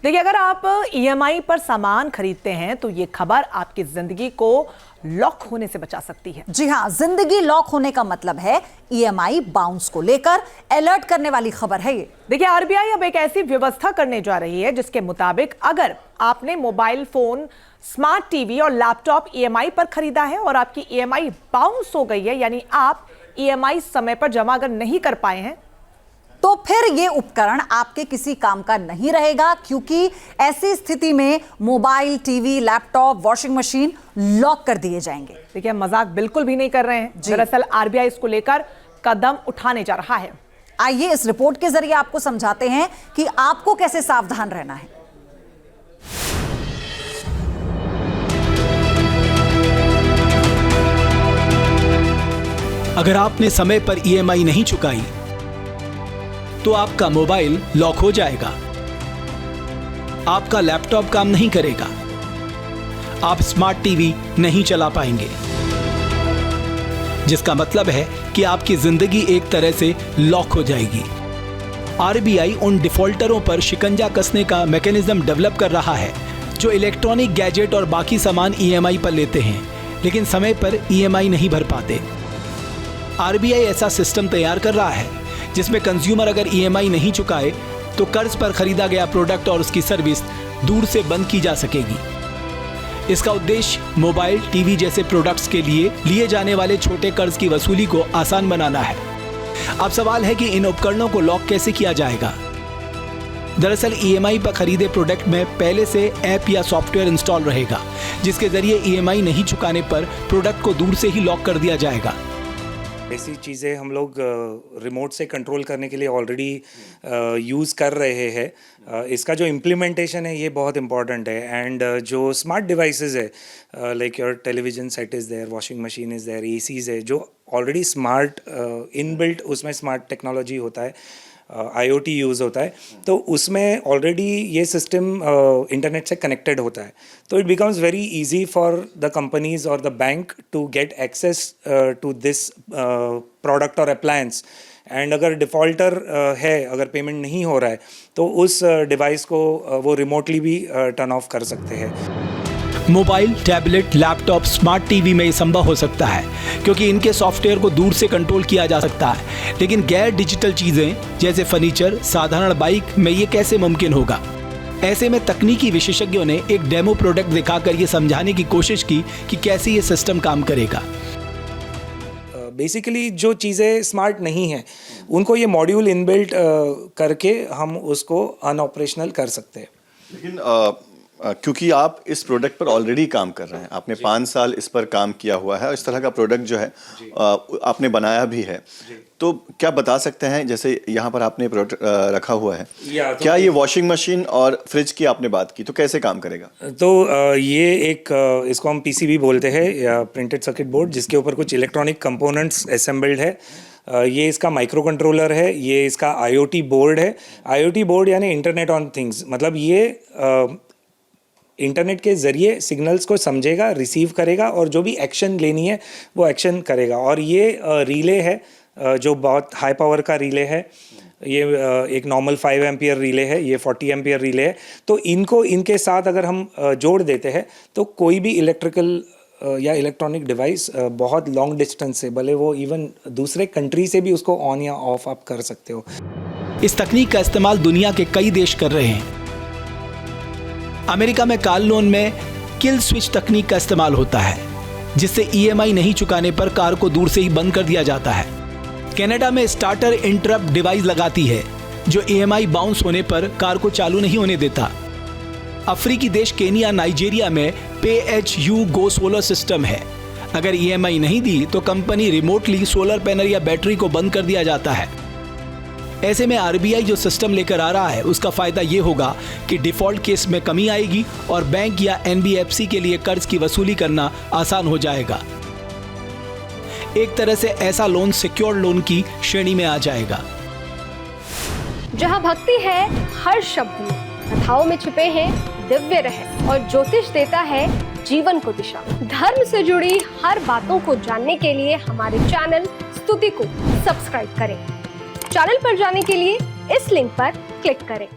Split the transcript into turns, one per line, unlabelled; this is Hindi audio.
देखिए, अगर आप ईएमआई पर सामान खरीदते हैं तो ये खबर आपकी जिंदगी को लॉक होने से बचा सकती है।
जी हां, जिंदगी लॉक होने का मतलब है ईएमआई बाउंस को लेकर अलर्ट करने वाली खबर है ये।
देखिए, आरबीआई अब एक ऐसी व्यवस्था करने जा रही है जिसके मुताबिक अगर आपने मोबाइल फोन, स्मार्ट टीवी और लैपटॉप ईएमआई पर खरीदा है और आपकी ईएमआई बाउंस हो गई है, यानी आप ईएमआई समय पर जमा अगर नहीं कर पाए हैं,
तो फिर ये उपकरण आपके किसी काम का नहीं रहेगा, क्योंकि ऐसी स्थिति में mobile, TV, laptop, washing machine lock कर दिए जाएंगे।
देखिए, हम मजाक बिल्कुल भी नहीं कर रहे हैं। दरअसल आरबीआई इसको लेकर कदम उठाने जा रहा है।
आइए इस रिपोर्ट के जरिए आपको समझाते हैं कि आपको कैसे सावधान रहना है।
अगर आपने समय पर ईएमआई नहीं चुकाई तो आपका मोबाइल लॉक हो जाएगा, आपका लैपटॉप काम नहीं करेगा, आप स्मार्ट टीवी नहीं चला पाएंगे, जिसका मतलब है कि आपकी जिंदगी एक तरह से लॉक हो जाएगी। आरबीआई उन डिफॉल्टरों पर शिकंजा कसने का मैकेनिज्म डेवलप कर रहा है जो इलेक्ट्रॉनिक गैजेट और बाकी सामान ईएमआई पर लेते हैं लेकिन समय पर ईएमआई नहीं भर पाते। आरबीआई ऐसा सिस्टम तैयार कर रहा है जिसमें कंज्यूमर अगर ईएमआई नहीं चुकाए तो कर्ज पर खरीदा गया प्रोडक्ट और उसकी सर्विस दूर से बंद की जा सकेगी। इसका उद्देश्य मोबाइल, टीवी जैसे प्रोडक्ट्स के लिए जाने वाले छोटे कर्ज की वसूली को आसान बनाना है। अब सवाल है कि इन उपकरणों को लॉक कैसे किया जाएगा। दरअसल ईएमआई पर खरीदे प्रोडक्ट में पहले से ऐप या सॉफ्टवेयर इंस्टॉल रहेगा जिसके जरिए ईएमआई नहीं चुकाने पर प्रोडक्ट को दूर से ही लॉक कर दिया जाएगा।
ऐसी चीज़ें हम लोग रिमोट से कंट्रोल करने के लिए ऑलरेडी यूज़ कर रहे हैं। इसका जो इम्प्लीमेंटेशन है ये बहुत इम्पॉर्टेंट है। एंड जो स्मार्ट डिवाइसेस है like your television set is there, washing machine is there, ACs है, जो ऑलरेडी स्मार्ट इनबिल्ट उसमें स्मार्ट टेक्नोलॉजी होता है, IoT यूज़ होता है, तो उसमें ऑलरेडी ये सिस्टम इंटरनेट से कनेक्टेड होता है। तो it becomes very easy for the companies और the bank to get access to this product और अप्लायंस। एंड अगर डिफ़ॉल्टर है, अगर पेमेंट नहीं हो रहा है, तो उस डिवाइस को वो रिमोटली भी टर्न ऑफ कर सकते हैं।
Mobile, tablet, laptop, smart TV में ये संभव हो सकता है क्योंकि इनके सॉफ्टवेयर को दूर से कंट्रोल किया जा सकता है, लेकिन गैर डिजिटल चीजें जैसे फर्नीचर, साधारण बाइक में ये कैसे मुमकिन होगा। ऐसे में तकनीकी विशेषज्ञों ने एक डेमो प्रोडक्ट दिखाकर ये समझाने की कोशिश की कि कैसे ये सिस्टम काम करेगा।
बेसिकली जो चीज़ें स्मार्ट नहीं हैं उनको ये मॉड्यूल इनबिल्ट करके हम उसको अनऑपरेशनल कर सकते हैं।
लेकिन क्योंकि आप इस प्रोडक्ट पर ऑलरेडी काम कर रहे हैं, आपने 5 साल इस पर काम किया हुआ है और इस तरह का प्रोडक्ट जो है आपने बनाया भी है, तो क्या बता सकते हैं, जैसे यहाँ पर आपने प्रोडक्ट रखा हुआ है, क्या ये वॉशिंग मशीन और फ्रिज की आपने बात की, तो कैसे काम करेगा?
तो ये एक इसको हम PCB बोलते हैं या प्रिंटेड सर्किट बोर्ड, जिसके ऊपर कुछ इलेक्ट्रॉनिक कंपोनेंट्स असेंबल्ड है। ये इसका माइक्रो कंट्रोलर है, ये इसका IoT बोर्ड है। IoT बोर्ड यानी इंटरनेट ऑन थिंग्स, मतलब ये इंटरनेट के ज़रिए सिग्नल्स को समझेगा, रिसीव करेगा और जो भी एक्शन लेनी है वो एक्शन करेगा। और ये रिले है जो बहुत हाई पावर का रिले है। ये एक नॉर्मल 5 एम्पियर रिले है, ये 40 एम्पियर रिले है। तो इनको इनके साथ अगर हम जोड़ देते हैं तो कोई भी इलेक्ट्रिकल या इलेक्ट्रॉनिक डिवाइस बहुत लॉन्ग डिस्टेंस से, भले वो इवन दूसरे कंट्री से भी उसको ऑन या ऑफ आप कर सकते हो।
इस तकनीक का इस्तेमाल दुनिया के कई देश कर रहे हैं। अमेरिका में कार लोन में किल स्विच तकनीक का इस्तेमाल होता है जिससे ईएमआई नहीं चुकाने पर कार को दूर से ही बंद कर दिया जाता है। कनाडा में स्टार्टर इंटरप्ट डिवाइस लगाती है जो ईएमआई बाउंस होने पर कार को चालू नहीं होने देता। अफ्रीकी देश केनिया, नाइजीरिया में pay as you go solar system है। अगर ईएमआई नहीं दी तो कंपनी रिमोटली सोलर पैनल या बैटरी को बंद कर दिया जाता है। ऐसे में आरबीआई जो सिस्टम लेकर आ रहा है उसका फायदा ये होगा कि डिफॉल्ट केस में कमी आएगी और बैंक या एनबीएफसी के लिए कर्ज की वसूली करना आसान हो जाएगा। एक तरह से ऐसा लोन सिक्योर्ड लोन की श्रेणी में आ जाएगा।
जहां भक्ति है हर शब्द में, कथाओं में छिपे हैं दिव्य रहस्य और ज्योतिष देता है जीवन को दिशा। धर्म से जुड़ी हर बातों को जानने के लिए हमारे चैनल स्तुति को सब्सक्राइब करें। चैनल पर जाने के लिए इस लिंक पर क्लिक करें।